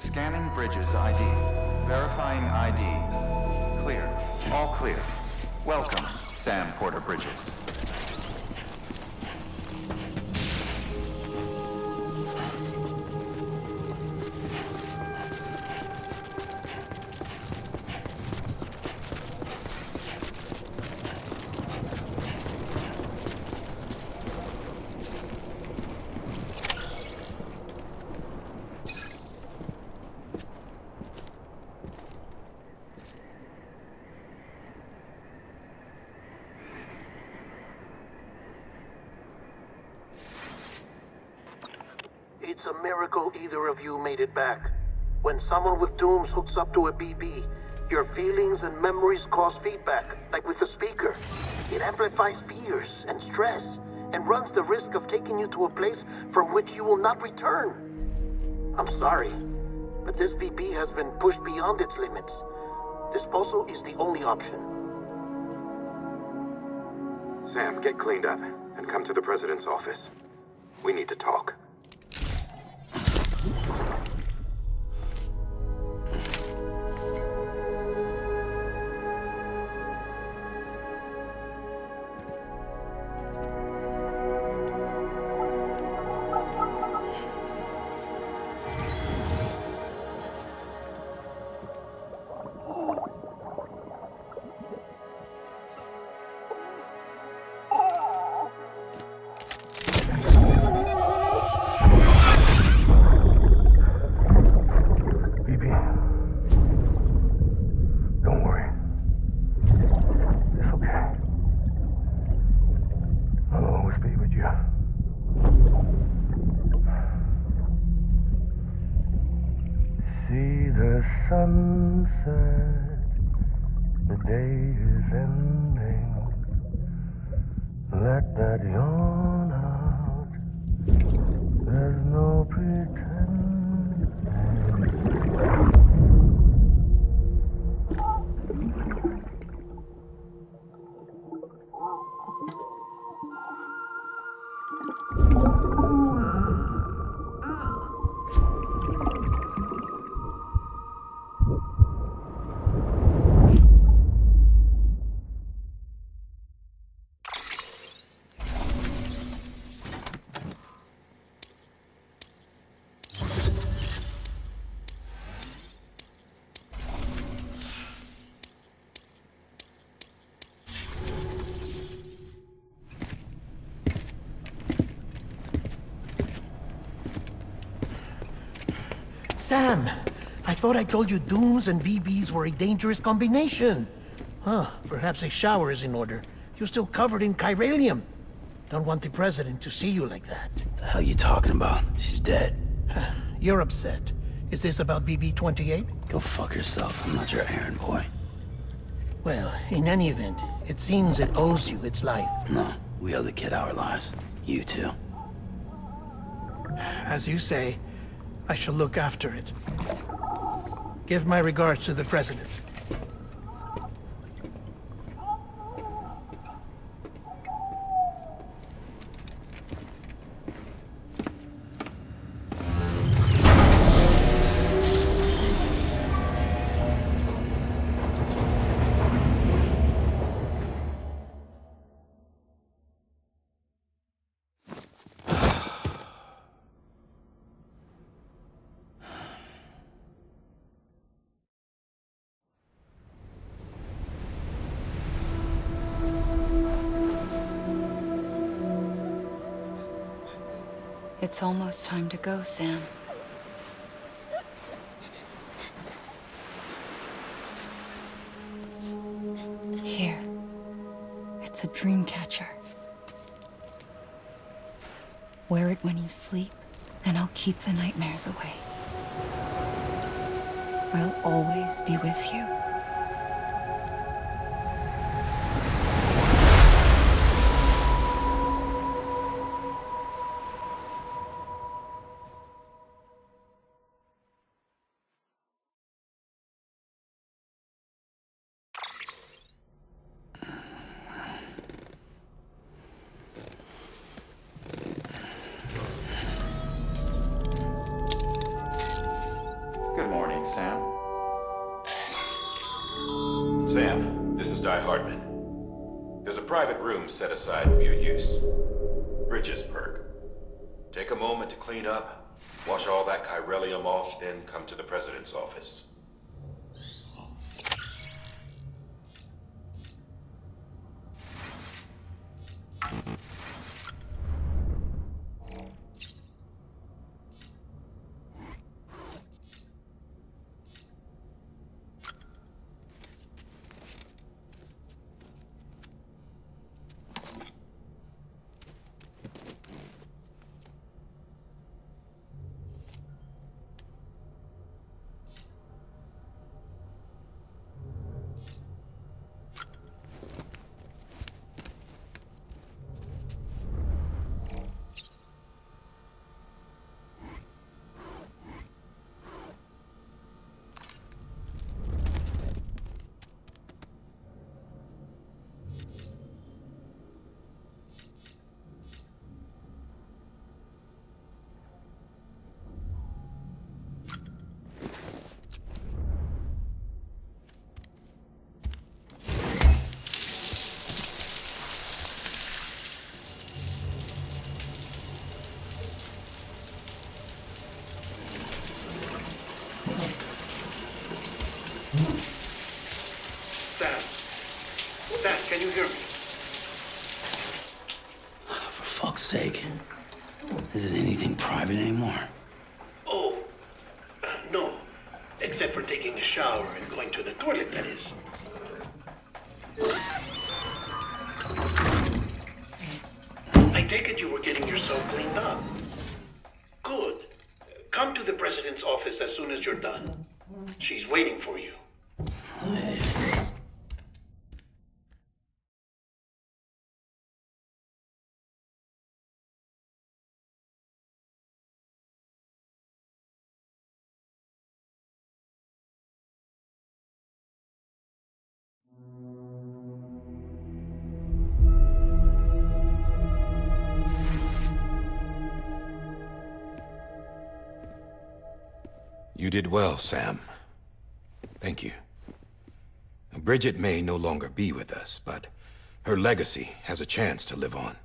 Scanning Bridges ID. Verifying ID. Clear. All clear. Welcome, Sam Porter Bridges. It's a miracle either of you made it back. When someone with dooms hooks up to a BB, your feelings and memories cause feedback, like with the speaker. It amplifies fears and stress, and runs the risk of taking you to a place from which you will not return. I'm sorry, but this BB has been pushed beyond its limits. Disposal is the only option. Sam, get cleaned up and come to the president's office. We need to talk. Sunset, the day is ending. Let that yawn out. There's no pretending. Sam, I thought I told you dooms and BBs were a dangerous combination. Huh, perhaps a shower is in order. You're still covered in chiralium. Don't want the president to see you like that. The hell you talking about? She's dead. You're upset. Is this about BB-28? Go fuck yourself. I'm not your errand boy. Well, in any event, it seems it owes you its life. No, we owe the kid our lives. You too. As you say, I shall look after it. Give my regards to the president. It's almost time to go, Sam. Here. It's a dream catcher. Wear it when you sleep, and I'll keep the nightmares away. I'll always be with you. point, Sam? Sam, this is Di Hardman. There's a private room set aside for your use. Bridges perk. Take a moment to clean up, wash all that chiralium off, then come to the president's office. Sam, can you hear me? For fuck's sake. Is it anything private anymore? Oh, no. Except for taking a shower and going to the toilet, that is. I take it you were getting yourself cleaned up. Good. Come to the president's office as soon as you're done. She's waiting for you. You did well, Sam. Thank you. Bridget may no longer be with us, but her legacy has a chance to live on.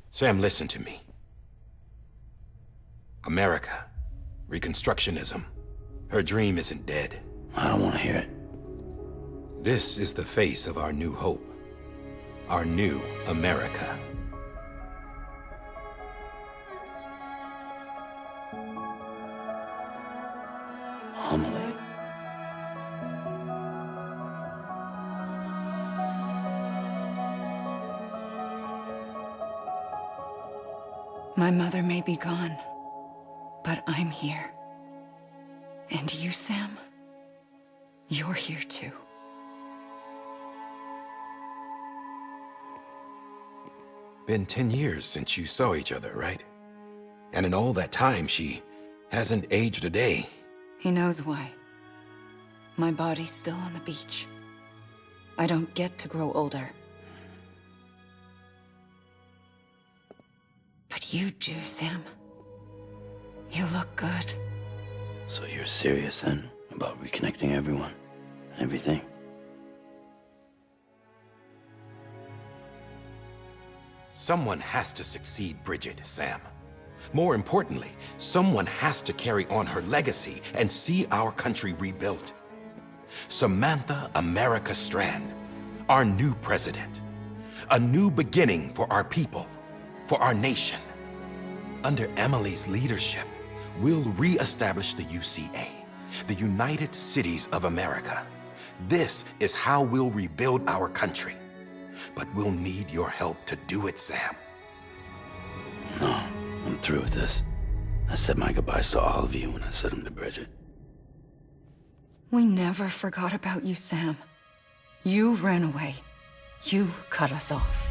Sam, listen to me. America, Reconstructionism, her dream isn't dead. I don't want to hear it. This is the face of our new hope. Our new America. Amelie. My mother may be gone, but I'm here. And you, Sam, you're here too. Been 10 years since you saw each other, right? And in all that time, she hasn't aged a day. He knows why. My body's still on the beach. I don't get to grow older. But you do, Sam. You look good. So you're serious then about reconnecting everyone and everything? Someone has to succeed Bridget, Sam. More importantly, someone has to carry on her legacy and see our country rebuilt. Samantha America Strand, our new president. A new beginning for our people, for our nation. Under Amelie's leadership, we'll re-establish the UCA, the United Cities of America. This is how we'll rebuild our country. But we'll need your help to do it, Sam. No, I'm through with this. I said my goodbyes to all of you when I said them to Bridget. We never forgot about you, Sam. You ran away. You cut us off.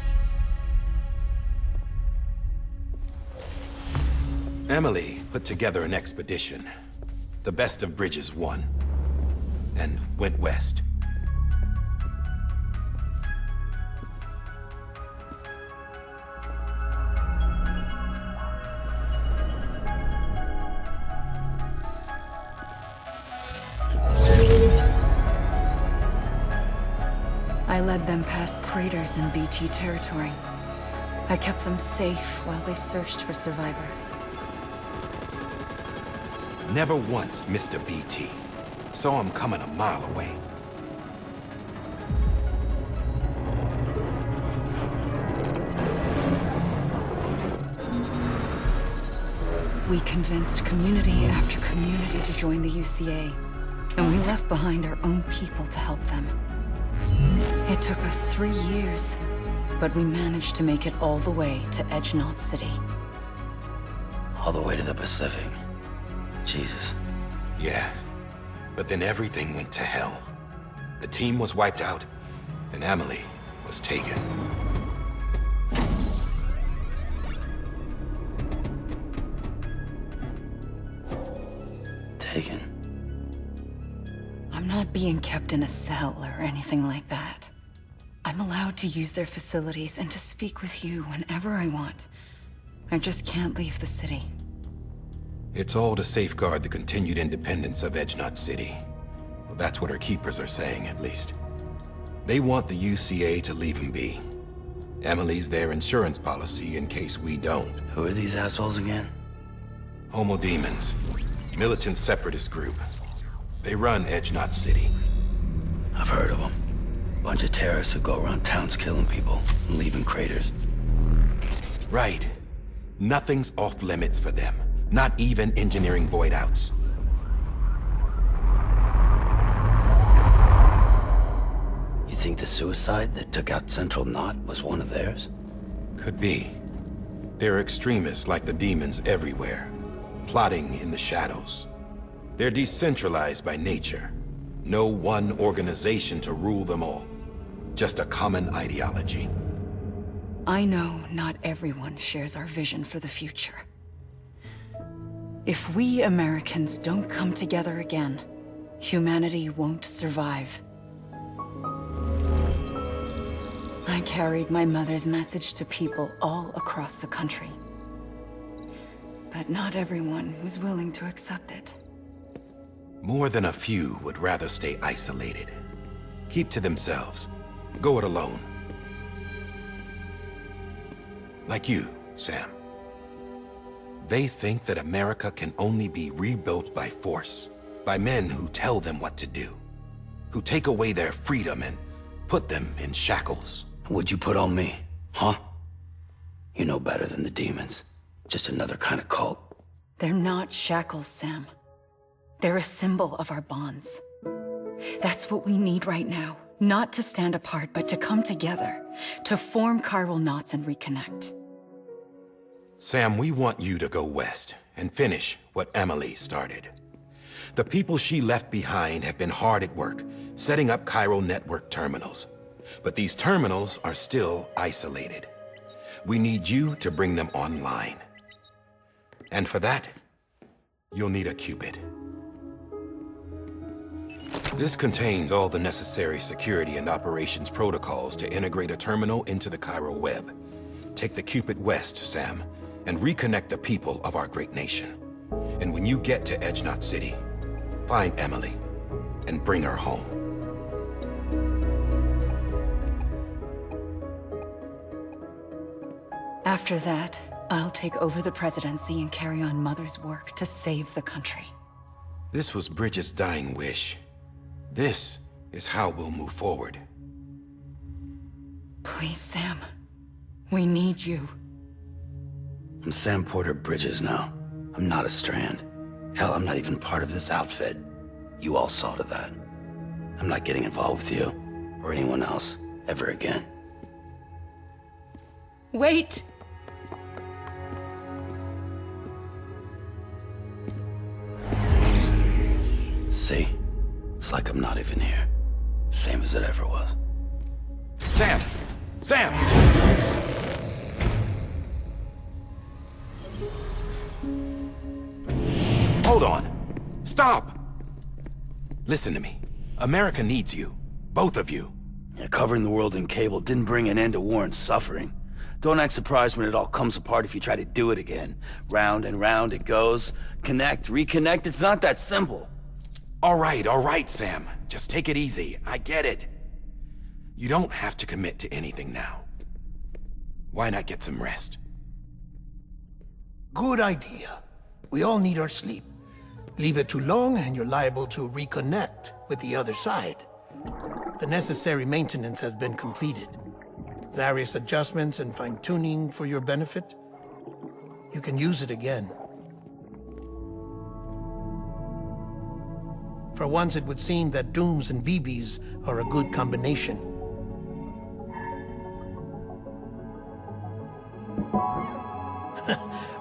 Amelie put together an expedition. The best of Bridges won, and went west. I led them past craters in BT territory. I kept them safe while they searched for survivors. Never once missed a BT. Saw him coming a mile away. We convinced community after community to join the UCA, and we left behind our own people to help them. It took us 3 years, but we managed to make it all the way to Edgenot City. All the way to the Pacific. Jesus. Yeah, but then everything went to hell. The team was wiped out, and Amelie was taken. Taken? I'm not being kept in a cell or anything like that. I'm allowed to use their facilities and to speak with you whenever I want. I just can't leave the city. It's all to safeguard the continued independence of Edgenot City. Well, that's what our keepers are saying, at least. They want the UCA to leave him be. Amelie's their insurance policy in case we don't. Who are these assholes again? Homo Demons. Militant separatist group. They run Edgenot City. I've heard of them. Bunch of terrorists who go around towns killing people and leaving craters. Right. Nothing's off limits for them. Not even engineering void outs. You think the suicide that took out Central Knot was one of theirs? Could be. There are extremists like the demons everywhere, plotting in the shadows. They're decentralized by nature. No one organization to rule them all. Just a common ideology. I know not everyone shares our vision for the future. If we Americans don't come together again, humanity won't survive. I carried my mother's message to people all across the country. But not everyone was willing to accept it. More than a few would rather stay isolated. Keep to themselves. Go it alone. Like you, Sam. They think that America can only be rebuilt by force, by men who tell them what to do, who take away their freedom and put them in shackles. What'd you put on me, huh? You know better than the demons. Just another kind of cult. They're not shackles, Sam. They're a symbol of our bonds. That's what we need right now. Not to stand apart, but to come together, to form chiral knots and reconnect. Sam, we want you to go west and finish what Amelie started. The people she left behind have been hard at work, setting up chiral network terminals. But these terminals are still isolated. We need you to bring them online. And for that, you'll need a Cupid. This contains all the necessary security and operations protocols to integrate a terminal into the chiral web. Take the Cupid west, Sam, and reconnect the people of our great nation. And when you get to Edgenot City, find Amelie and bring her home. After that, I'll take over the presidency and carry on Mother's work to save the country. This was Bridget's dying wish. This is how we'll move forward. Please, Sam. We need you. I'm Sam Porter Bridges now. I'm not a Strand. Hell, I'm not even part of this outfit. You all saw to that. I'm not getting involved with you, or anyone else, ever again. Wait! See? It's like I'm not even here. Same as it ever was. Sam! Sam! Hold on. Stop! Listen to me. America needs you. Both of you. Yeah, covering the world in cable didn't bring an end to war and suffering. Don't act surprised when it all comes apart if you try to do it again. Round and round it goes. Connect, reconnect, it's not that simple. All right, Sam. Just take it easy. I get it. You don't have to commit to anything now. Why not get some rest? Good idea. We all need our sleep. Leave it too long and you're liable to reconnect with the other side. The necessary maintenance has been completed. Various adjustments and fine-tuning for your benefit. You can use it again. For once, it would seem that Dooms and BBs are a good combination.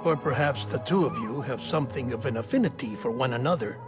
Or perhaps the two of you have something of an affinity for one another.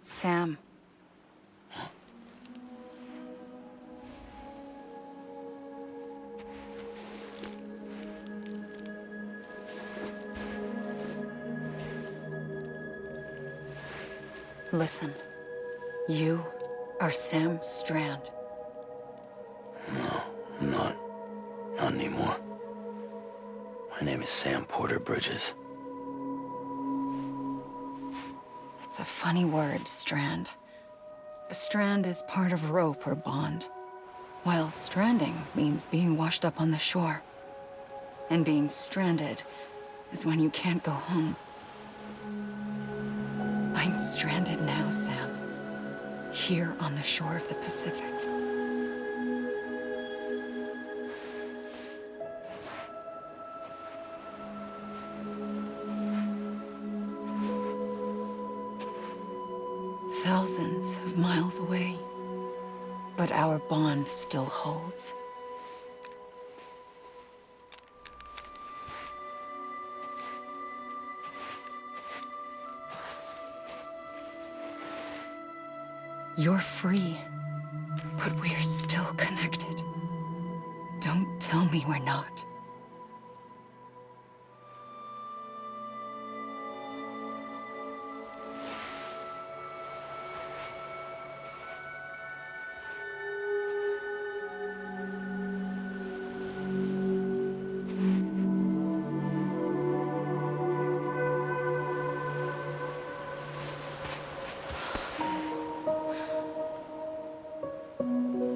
Sam. Listen. You are Sam Strand. No, I'm not. Not anymore. My name is Sam Porter Bridges. It's a funny word, Strand. A strand is part of rope or bond, while stranding means being washed up on the shore. And being stranded is when you can't go home. I'm stranded now, Sam. Here on the shore of the Pacific. Thousands of miles away, but our bond still holds. You're free, but we're still connected. Don't tell me we're not.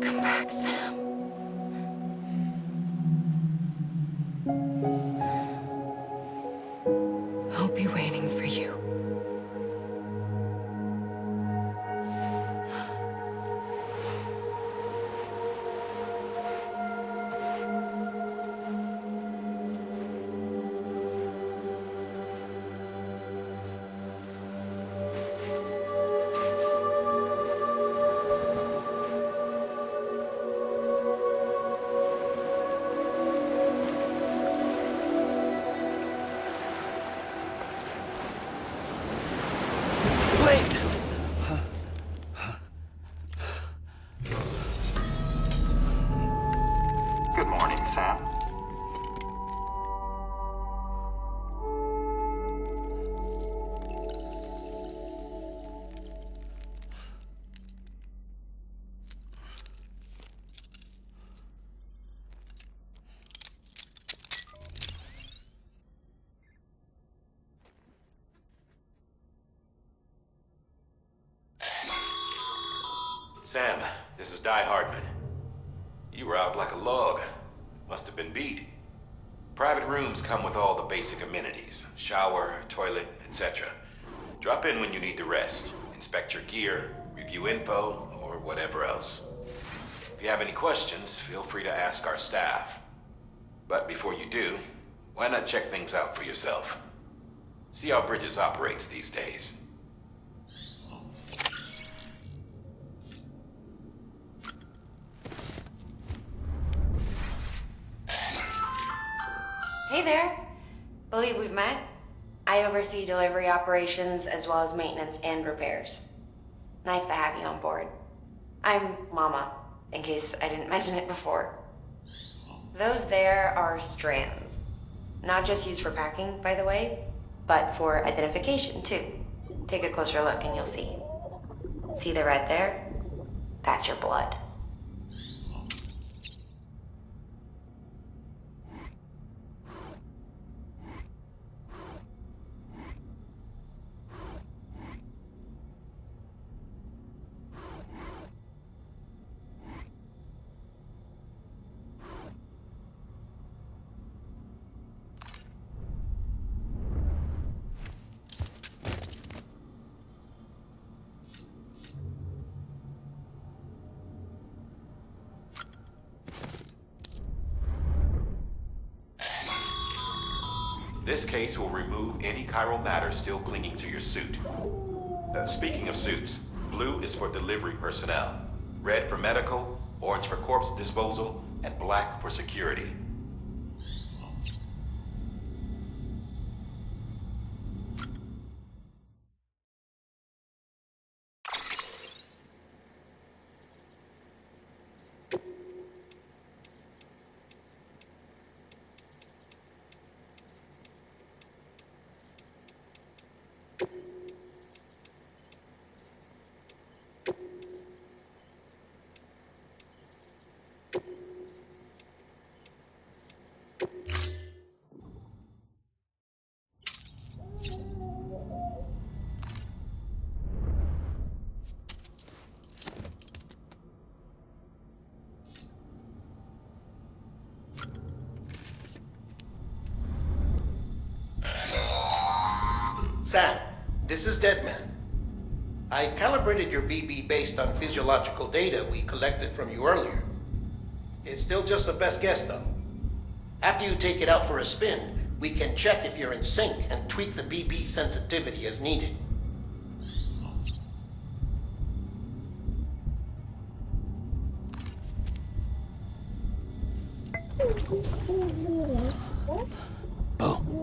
Come back, Sam. I'll be waiting for you. Good morning, Sam. Sam, this is Di Hardman. You were out like a log. Must have been beat. Private rooms come with all the basic amenities. Shower, toilet, etc. Drop in when you need to rest. inspect your gear, review info, or whatever else. If you have any questions, feel free to ask our staff. But before you do, why not check things out for yourself? See how Bridges operates these days. Hey there. Believe we've met. I oversee delivery operations as well as maintenance and repairs. Nice to have you on board. I'm Mama, in case I didn't mention it before. Those there are strands. Not just used for packing, by the way, but for identification too. Take a closer look and you'll see. See the red there? That's your blood. This case will remove any chiral matter still clinging to your suit. Speaking of suits, blue is for delivery personnel, red for medical, orange for corpse disposal, and black for security. Sam, this is Deadman. I calibrated your BB based on physiological data we collected from you earlier. It's still just a best guess, though. After you take it out for a spin, we can check if you're in sync and tweak the BB sensitivity as needed. Oh.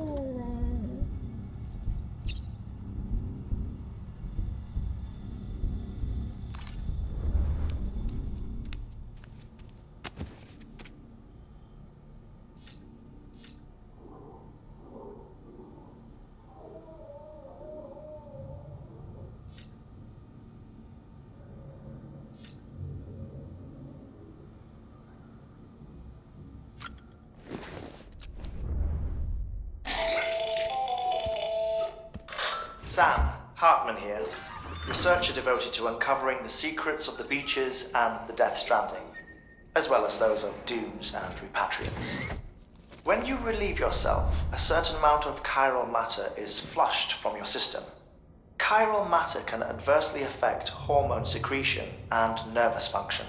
Sam, Hartman here, researcher devoted to uncovering the secrets of the beaches and the Death Stranding, as well as those of dooms and repatriates. When you relieve yourself, a certain amount of chiral matter is flushed from your system. Chiral matter can adversely affect hormone secretion and nervous function.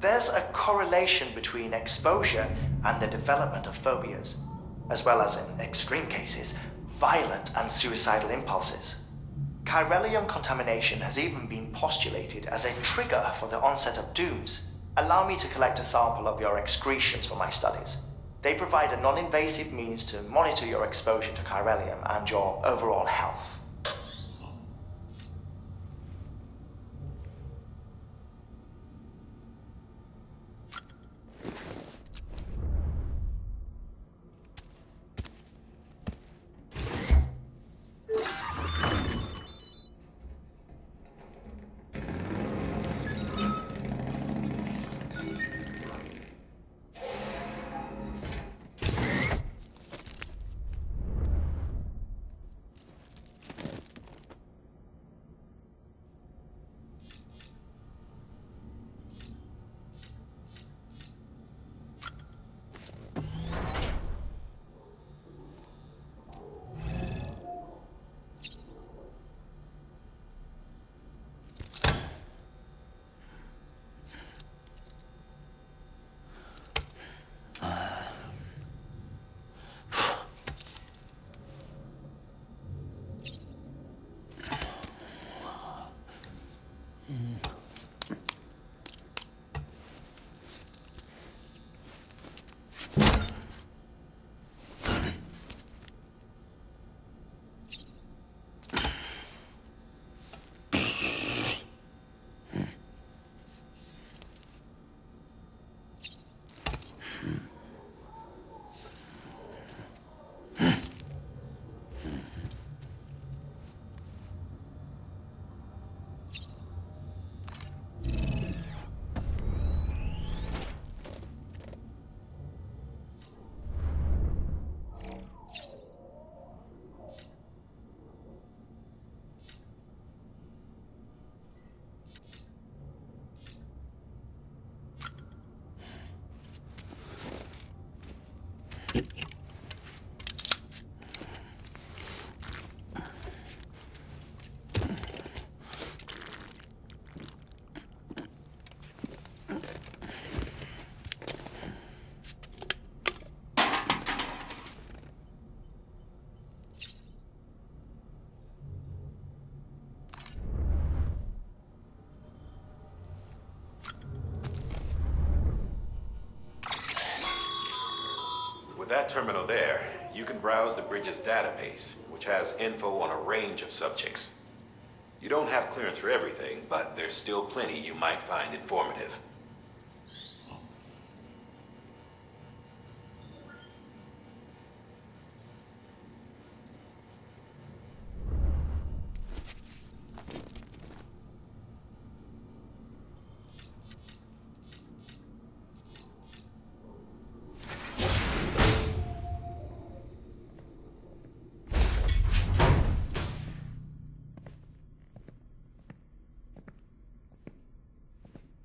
There's a correlation between exposure and the development of phobias, as well as, in extreme cases, violent and suicidal impulses. Chiralium contamination has even been postulated as a trigger for the onset of dooms. Allow me to collect a sample of your excretions for my studies. They provide a non-invasive means to monitor your exposure to chiralium and your overall health. With that terminal there, you can browse the bridge's database, which has info on a range of subjects. You don't have clearance for everything, but there's still plenty you might find informative.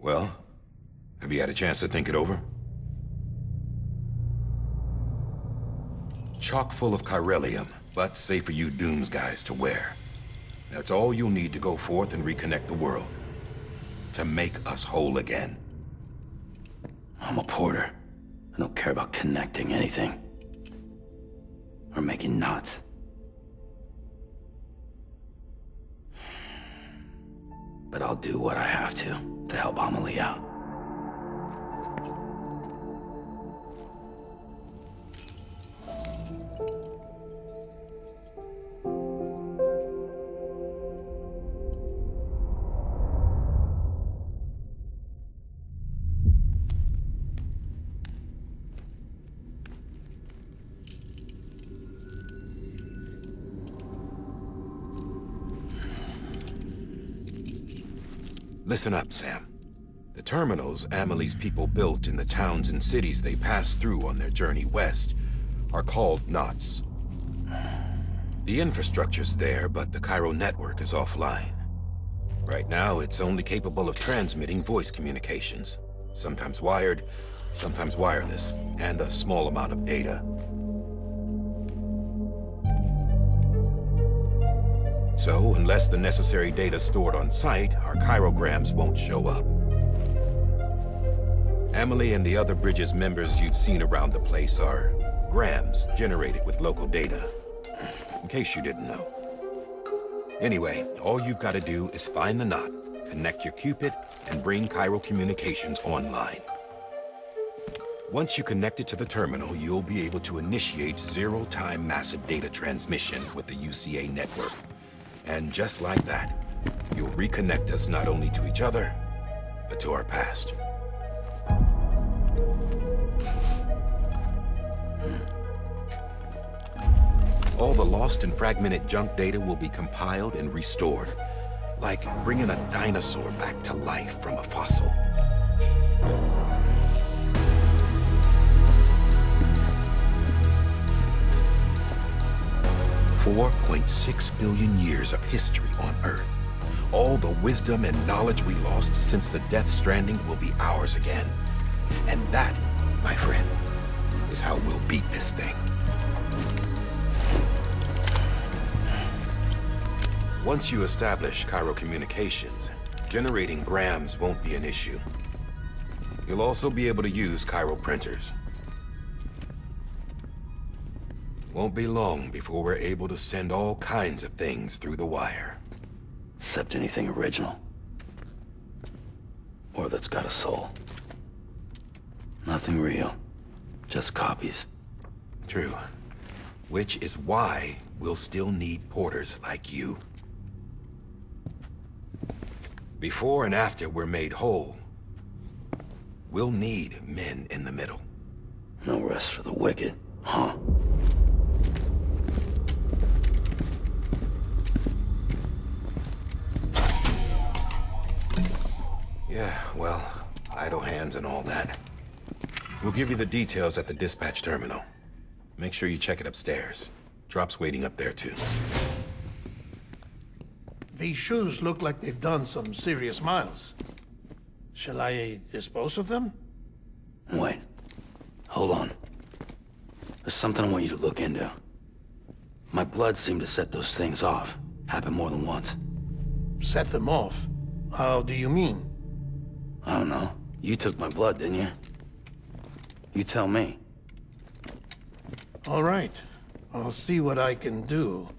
Well, have you had a chance to think it over? Chock full of chiralium, but safe for you Dooms guys to wear. That's all you'll need to go forth and reconnect the world. To make us whole again. I'm a porter. I don't care about connecting anything. Or making knots. But I'll do what I have to help Amelie out. Listen up, Sam. The terminals Amelie's people built in the towns and cities they passed through on their journey west are called knots. The infrastructure's there, but the Cairo network is offline. Right now, it's only capable of transmitting voice communications, sometimes wired, sometimes wireless, and a small amount of data. So, unless the necessary data stored on site, our chirograms won't show up. Amelie and the other Bridges members you've seen around the place are grams generated with local data. In case you didn't know. Anyway, all you've got to do is find the knot, connect your Cupid, and bring Cairo communications online. Once you connect it to the terminal, you'll be able to initiate zero-time massive data transmission with the UCA network. And just like that, you'll reconnect us not only to each other, but to our past. All the lost and fragmented junk data will be compiled and restored, like bringing a dinosaur back to life from a fossil. $4.6 billion years of history on Earth. All the wisdom and knowledge we lost since the Death Stranding will be ours again. And that, my friend, is how we'll beat this thing. Once you establish Cairo communications, generating grams won't be an issue. You'll also be able to use Cairo printers. Won't be long before we're able to send all kinds of things through the wire. Except anything original. Or that's got a soul. Nothing real. Just copies. True. Which is why we'll still need porters like you. Before and after we're made whole, we'll need men in the middle. No rest for the wicked, huh? Yeah, well, idle hands and all that. We'll give you the details at the dispatch terminal. Make sure you check it upstairs. Drop's waiting up there, too. These shoes look like they've done some serious miles. Shall I dispose of them? Wait. Hold on. There's something I want you to look into. My blood seemed to set those things off. Happened more than once. Set them off? How do you mean? I don't know. You took my blood, didn't you? You tell me. All right. I'll see what I can do.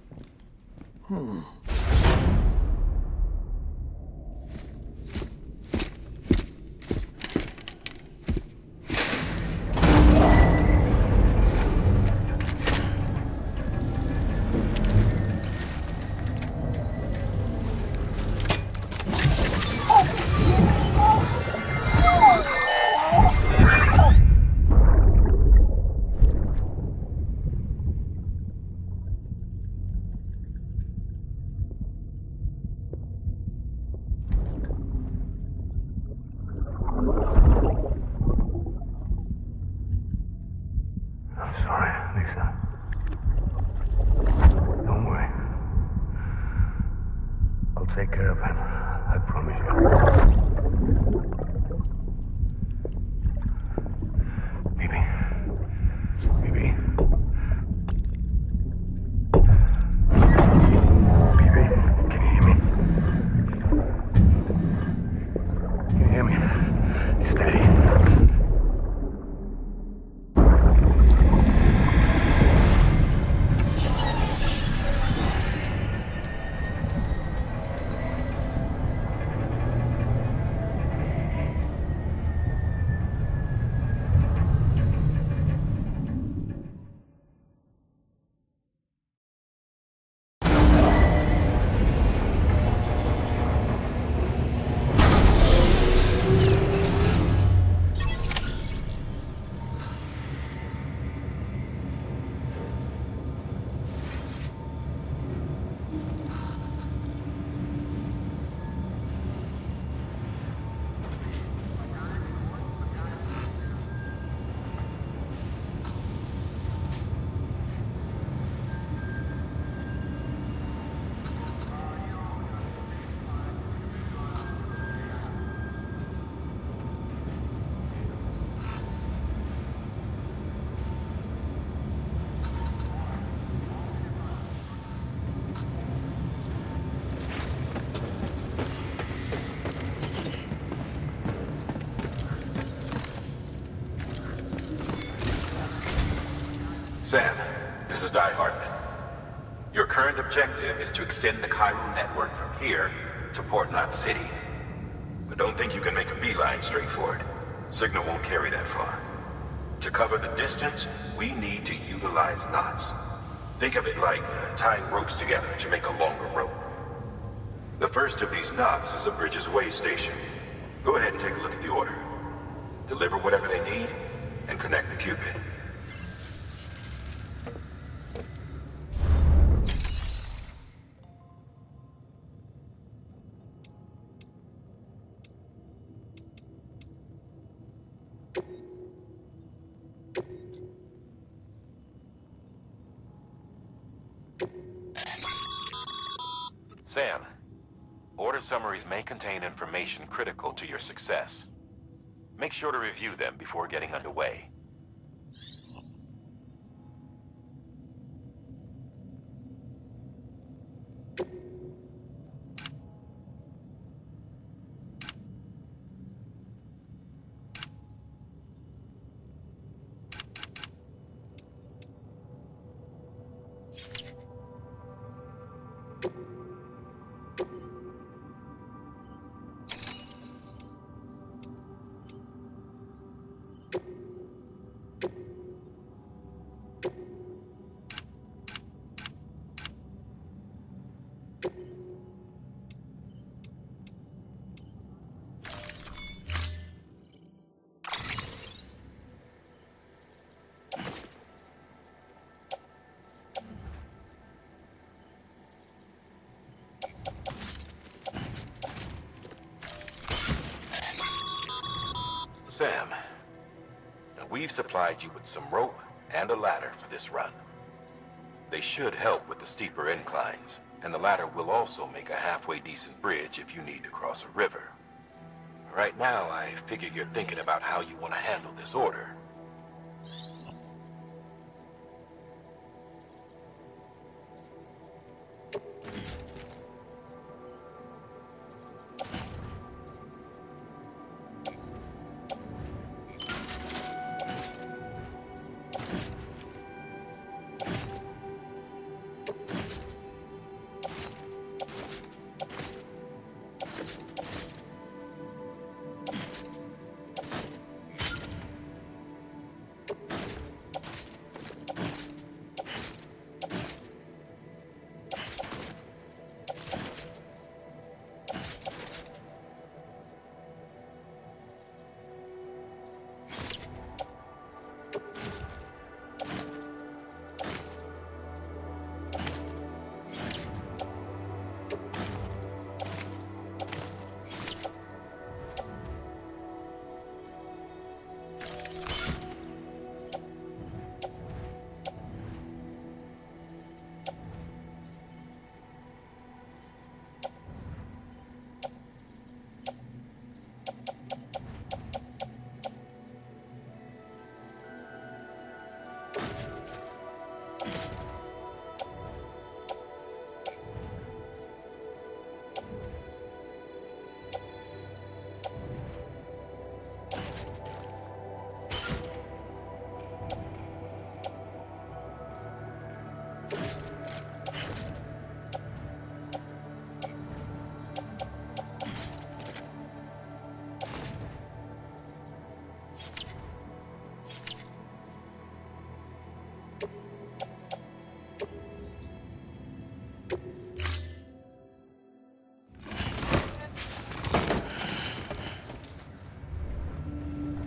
I'm sorry, Lisa. Don't worry. I'll take care of him. I promise you. Maybe. Baby, can you hear me? Can you hear me? Steady. Sam, this is Di Hartman. Your current objective is to extend the Cairo network from here to Port Knot City. But don't think you can make a beeline straight for it. Signal won't carry that far. To cover the distance, we need to utilize knots. Think of it like tying ropes together to make a longer rope. The first of these knots is a Bridges Way station. Go ahead and take a look at the order. Deliver whatever they need, and connect the Cupid. Sam, order summaries may contain information critical to your success. Make sure to review them before getting underway. Sam, now we've supplied you with some rope and a ladder for this run. They should help with the steeper inclines, and the ladder will also make a halfway decent bridge if you need to cross a river. Right now, I figure you're thinking about how you want to handle this order.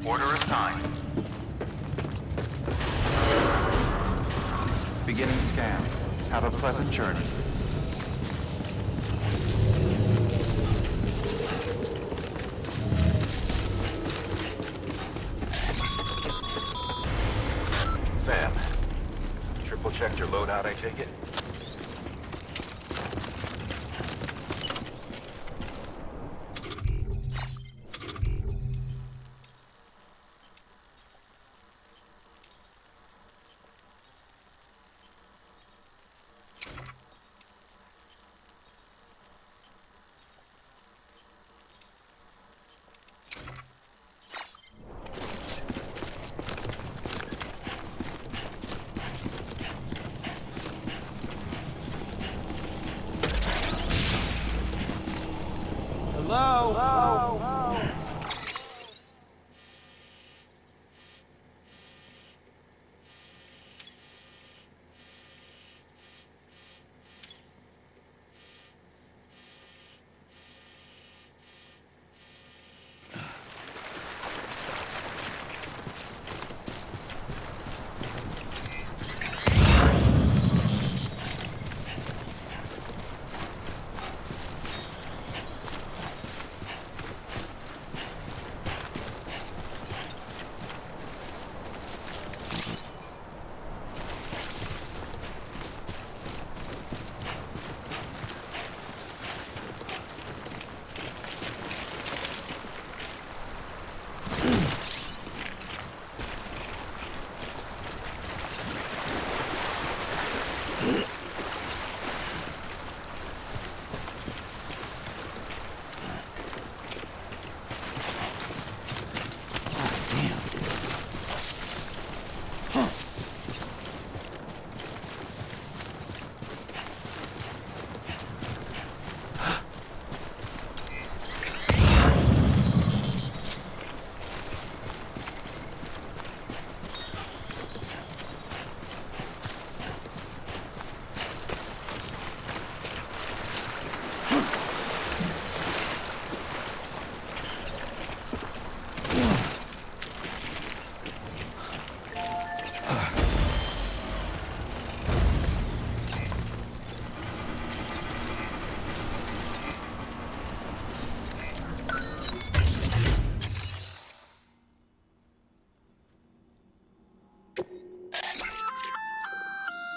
Order assigned. Beginning scan. Have a pleasant journey. Sam, triple checked your loadout, I take it?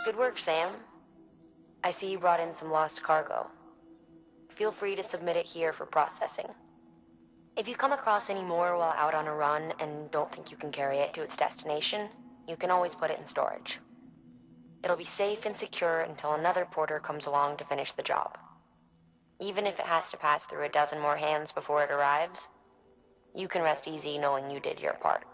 Good work, Sam. I see you brought in some lost cargo. Feel free to submit it here for processing. If you come across any more while out on a run and don't think you can carry it to its destination, you can always put it in storage. It'll be safe and secure until another porter comes along to finish the job. Even if it has to pass through a dozen more hands before it arrives, you can rest easy knowing you did your part.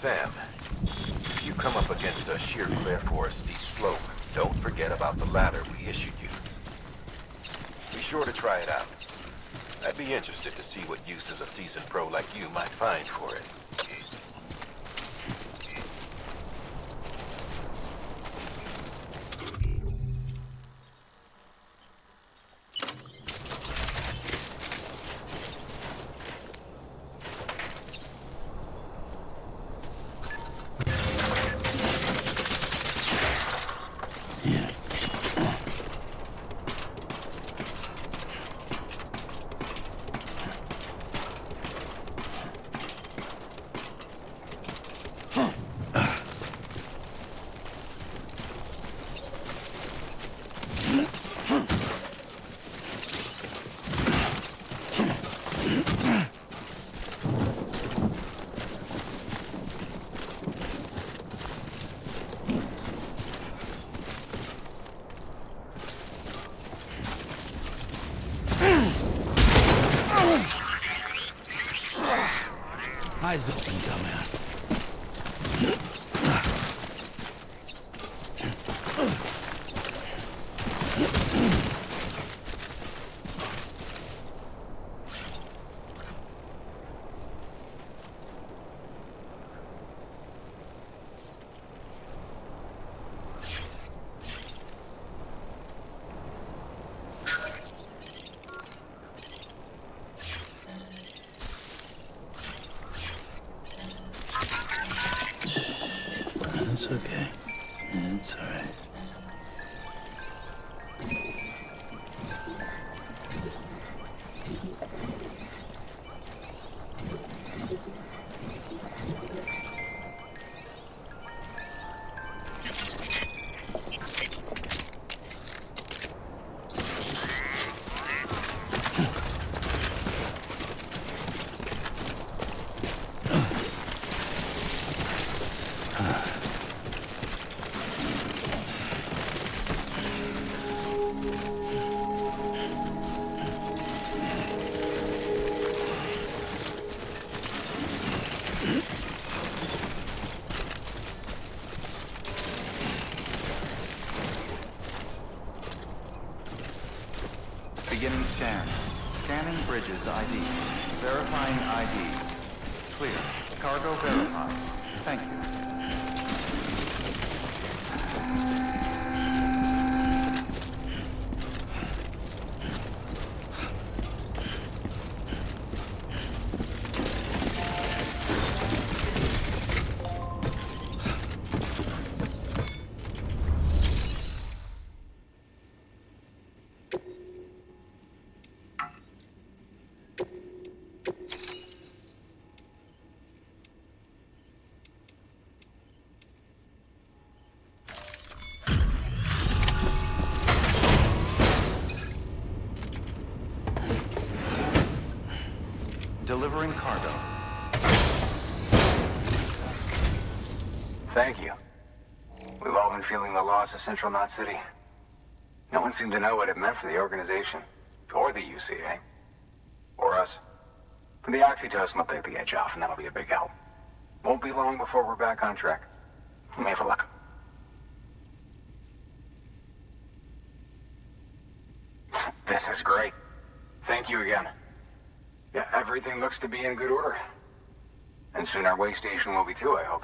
Sam, if you come up against a sheer cliff or a steep slope, don't forget about the ladder we issued you. Be sure to try it out. I'd be interested to see what uses a seasoned pro like you might find for it. Eyes open, dumbass. It's okay. It's all right. Beginning scan. Scanning bridges ID. Verifying ID. Clear. Cargo verified. Thank you. Delivering cargo. Thank you. We've all been feeling the loss of Central Knot City. No one seemed to know what it meant for the organization, or the UCA, or us. The oxytocin will take the edge off, and that'll be a big help. Won't be long before we're back on track. May have luck. This is great. Thank you again. Yeah, everything looks to be in good order. And soon our way station will be too, I hope.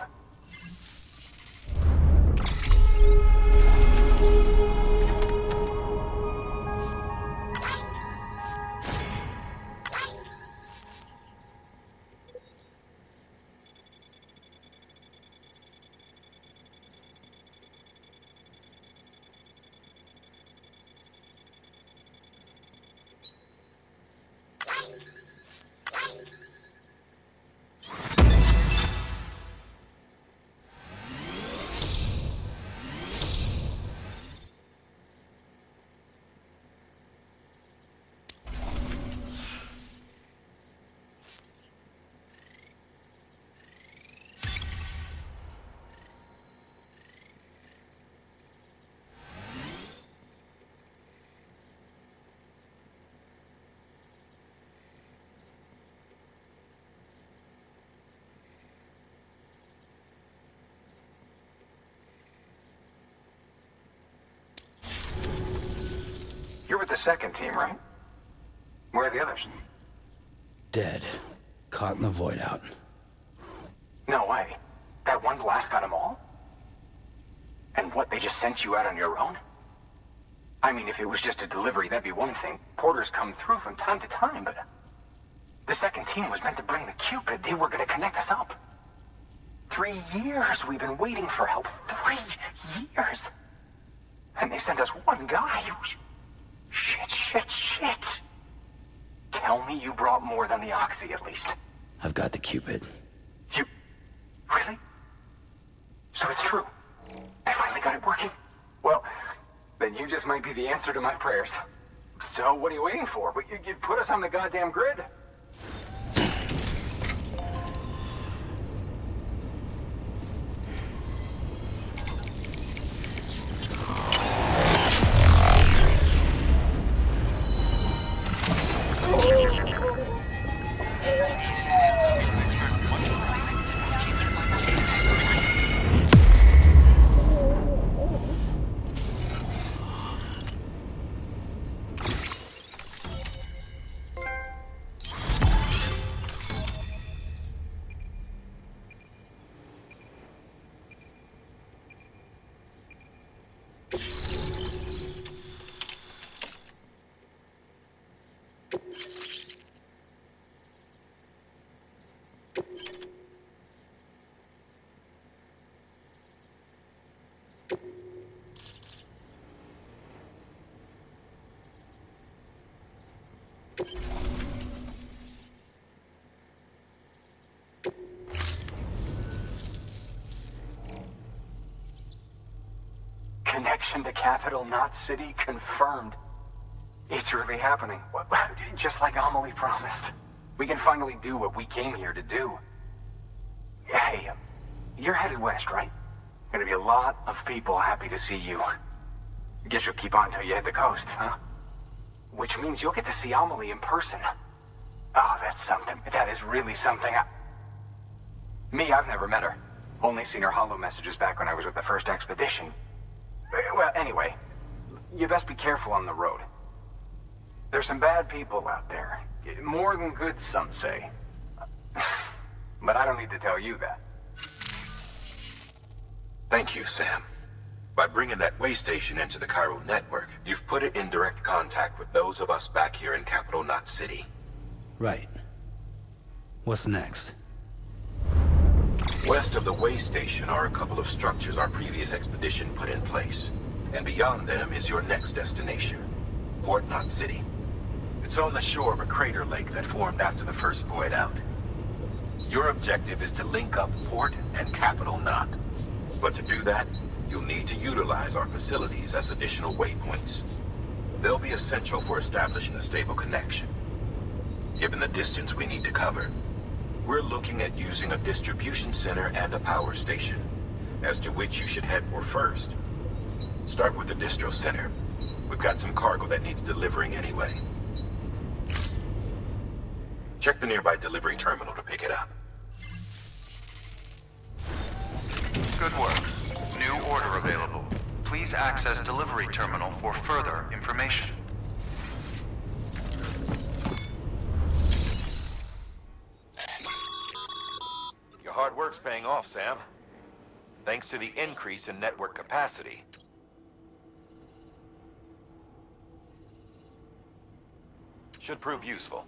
second team, right? Where are the others? Dead. Caught in the void out. No way. That one blast got them all? And what, they just sent you out on your own? I mean, if it was just a delivery, that'd be one thing. Porters come through from time to time, but... The second team was meant to bring the Cupid. They were gonna connect us up. 3 years we've been waiting for help. 3 years! And they sent us one guy. Shit. Tell me you brought more than the Oxy, at least. I've got the Cupid. You... Really? So it's true. They finally got it working. Well, then you just might be the answer to my prayers. So what are you waiting for? You put us on the goddamn grid. Connection to Capital Knot City confirmed. It's really happening. Just like Amelie promised. We can finally do what we came here to do. Hey, you're headed west, right? Gonna be a lot of people happy to see you. Guess you'll keep on till you hit the coast, huh? Which means you'll get to see Amelie in person. Oh, that's something. That is really something. I've never met her. Only seen her holo messages back when I was with the first expedition. Well, anyway, you best be careful on the road. There's some bad people out there. More than good, some say. But I don't need to tell you that. Thank you, Sam. By bringing that way station into the Cairo network, you've put it in direct contact with those of us back here in Capital Knot City. Right. What's next? West of the way station are a couple of structures our previous expedition put in place. And beyond them is your next destination, Port Knot City. It's on the shore of a crater lake that formed after the first void out. Your objective is to link up Port and Capital Knot. But to do that, you'll need to utilize our facilities as additional waypoints. They'll be essential for establishing a stable connection. Given the distance we need to cover, we're looking at using a distribution center and a power station, as to which you should head for first. Start with the distro center. We've got some cargo that needs delivering anyway. Check the nearby delivery terminal to pick it up. Good work. New order available. Please access delivery terminal for further information. Your hard work's paying off, Sam. Thanks to the increase in network capacity. Should prove useful.